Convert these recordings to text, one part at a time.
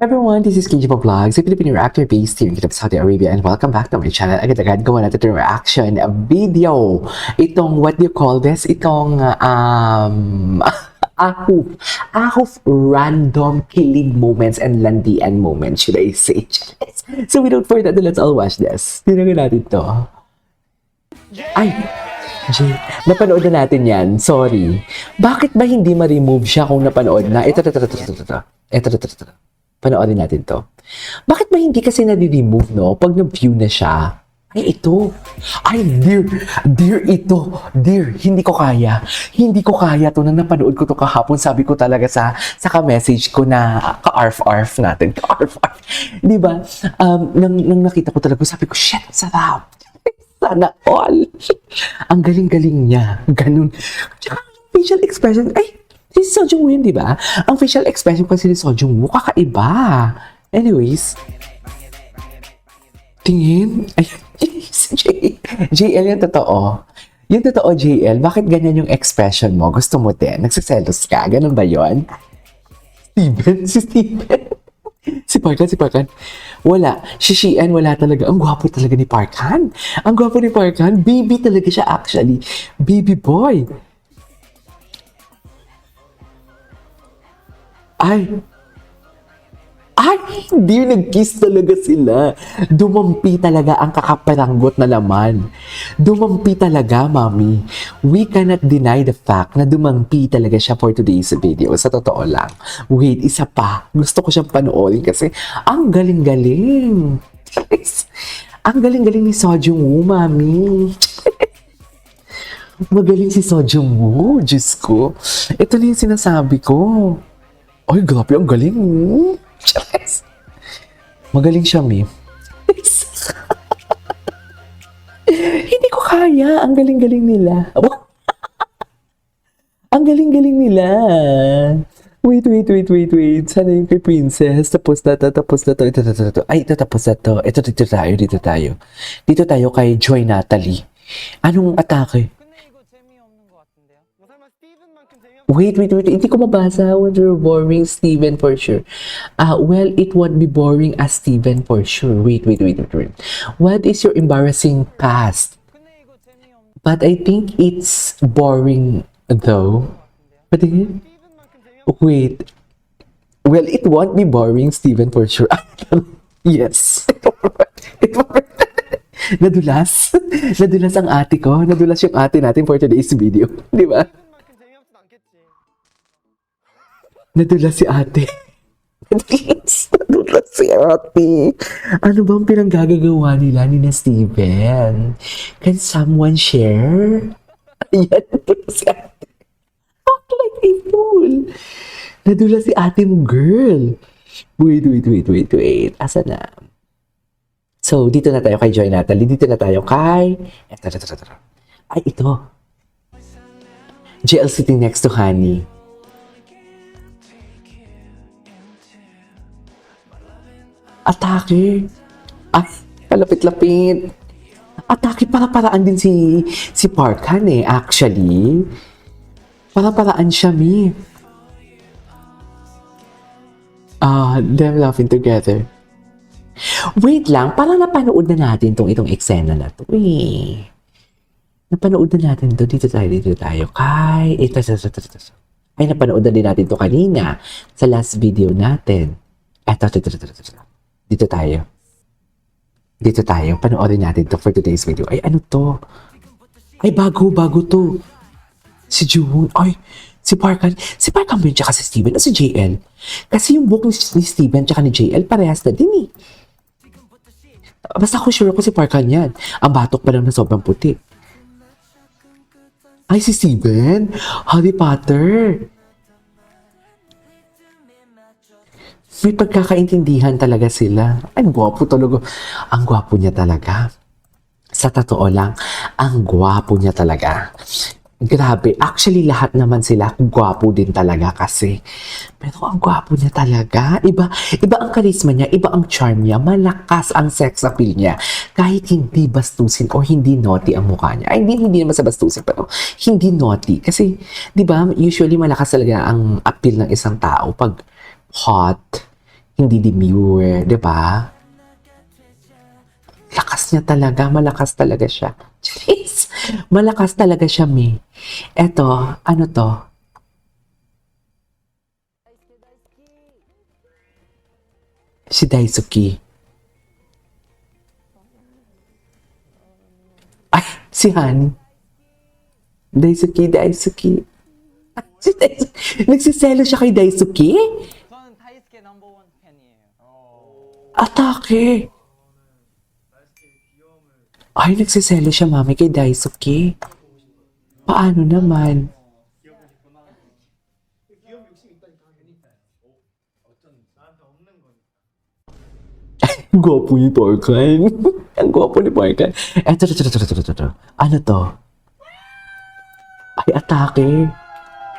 Everyone, this is KJ Vlogs, a Filipino reactor based here in Saudi Arabia, and welcome back to my channel. Agad-agad gawa natin itong reaction video. Itong, what do you call this? Itong, ahuf random kilig moments and landian moments, should I say. So without further ado, let's all watch this. Tingnan natin to. Ay! Jay, napanood na natin yan. Sorry. Bakit ba hindi ma-remove siya kung napanood na? Ito. Panoorin natin to. Bakit ba hindi kasi na-remove, no? Pag na-view na siya, ay ito. Ay, dear ito. Dear, hindi ko kaya. Hindi ko kaya to. Nang napanood ko to kahapon, sabi ko talaga sa ka-message ko na ka-arf-arf natin. Ka-arf-arf. Diba? Nang nakita ko talaga, sabi ko, shit, sarap. Sana all. Ang galing-galing niya. Ganun. Tsaka, facial expression, ay, si Seo Jung-woo yun, di ba? Ang facial expression kasi ni Seo Jung-woo, kakaiba. Anyways, tingin. Ay, si JL yung totoo. Yung totoo, JL, bakit ganyan yung expression mo? Gusto mo din? Nagsiselos ka? Ganun ba yon? Si Steven. Si Parkan. Wala. Si Xian, wala talaga. Ang gwapo talaga ni Parkan. Ang gwapo ni Parkan. Baby talaga siya actually. Baby boy. Hindi nag-kiss talaga sila. Dumampi talaga ang kakaparanggot na laman. Dumampi talaga, mami. We cannot deny the fact na dumampi talaga siya for today's video. Sa totoo lang. Wait, isa pa. Gusto ko siyang panoorin kasi ang galing-galing. Ang galing-galing ni Seo Jung-woo, mami. Magaling si Seo Jung-woo. Diyos ko. Ito na yung sinasabi ko. Ay, grabe, ang galing. Magaling siya, Mi. Hindi ko kaya. Ang galing-galing nila. Ang galing-galing nila. Wait. Sana yung kay Princess. Tapos na to. Ito. Ay, ito tapos na to. Ito, dito tayo. Dito tayo kay Joy Natalie. Anong atake? Wait. Hindi ko mabasa. Wonder boring Steven for sure. Well, it won't be boring as Steven for sure. Wait. What is your embarrassing past? But I think it's boring though. What again? Wait. Well, it won't be boring Steven for sure. Yes. Nadulas. Nadulas ang ate ko. Nadulas yung ate natin for today's video. Di ba? Nadulas si ate. Nadulas si ate. Ano bang pinanggagawa nila ni na Steven? Can someone share? Ayan, nadulas si ate. Act like a fool. Nadulas si ate mo, girl. Wait. Asa na? So, dito na tayo kay Joy Natalie. Dito na tayo kay... Ito. Ay, ito. JL sitting next to Honey. Atake. Ay, palapit-lapit. Atake, para-paraan din si Parkan eh, actually. Para-paraan siya, Mi. Them laughing together. Wait lang, parang napanood na natin itong eksena na to. Napanood na natin to. Dito tayo. Kay, ito. Ay, napanood na din natin to kanina sa last video natin. Ito. Dito tayo. Panoorin natin to for today's video. Ay, ano to? Ay, bago to. Si June. Ay, si Parkan. Si Parkan ba yun tsaka si Steven o si JL? Kasi yung book ni Steven tsaka ni JL parehas na din eh. Basta ako sure ako si Parkan yan. Ang batok pa lang na sobrang puti. Ay, si Steven? Harry Potter. May pagkakaintindihan talaga sila. Ang gwapo talaga. Ang gwapo niya talaga. Sa totoo lang, ang gwapo niya talaga. Grabe. Actually, lahat naman sila gwapo din talaga kasi. Pero ang gwapo niya talaga. Iba ang charisma niya, iba ang charm niya, malakas ang sex appeal niya. Kahit hindi bastusin o hindi naughty ang mukha niya. Ay, hindi naman sa bastusin, pero hindi naughty. Kasi, di ba, usually malakas talaga ang appeal ng isang tao pag hot. Hindi demure, di ba? Lakas niya talaga, malakas talaga siya. Jeez, malakas talaga siya, me. Eto, ano to? Si Daisuke. Ay, si Han. Daisuke. Si Daisuke. Nagsiselo siya kay Daisuke? 저는 다이스케 넘버원 팬이에요. Atake. Ay, nagsiselo siya, mami, kay Daisuke. Paano naman? Ang gwapo ni Parkan. Ang gwapo ni Parkan. Eto. Ano to? Ay, atake.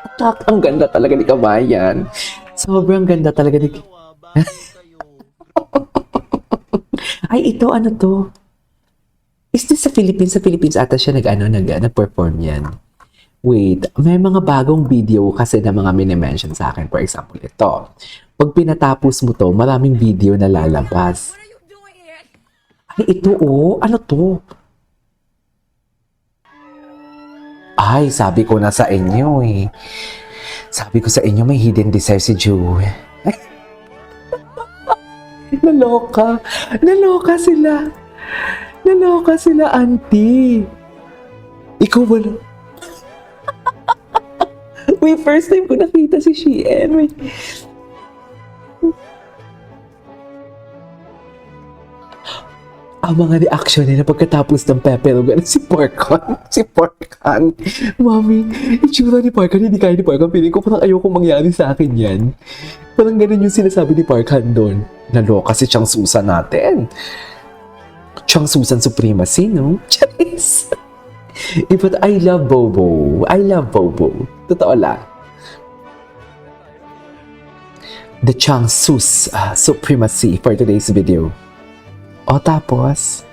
Atake. Ang ganda talaga ni Kabayan. Sobrang ganda talaga ni... Ay, ito, ano to? Is this sa Philippines? Sa Philippines ata siya nag-perform yan. Wait, may mga bagong video kasi na mga mini-mention sa akin. For example, ito. Pag pinatapos mo to, maraming video na lalabas. Ay, ito ano to? Ay, sabi ko na sa inyo eh. Sabi ko sa inyo may hidden desire si Joe. Naloka sila. Naloka sila, auntie. Ikaw wala. Wait, first time ko nakita si Shein. Wait. Ang mga reaction nila pagkatapos ng peperogan si Parkan. Si Parkan. Mami, itsura ni Parkan, hindi kaya ni Parkan. Piling ko parang ayoko mangyari sa akin yan. Parang ganun yung sinasabi ni Parkan doon. Naloka si Chang Susan natin. Chang Susan Supremacy, no? Charis! But I love Bobo. Totoo lang. The Chang Sus Supremacy for today's video. O tapos...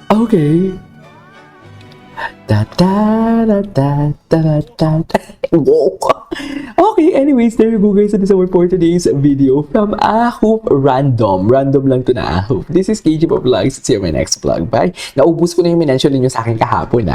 okay. Wow. Okay, anyways, there you go guys. That is our for today's video from Ahoop Random. Random lang to na Ahoop. This is KG Vlogs. See you in my next vlog. Bye. Naubos ko na yung minention ninyo sa akin kahapon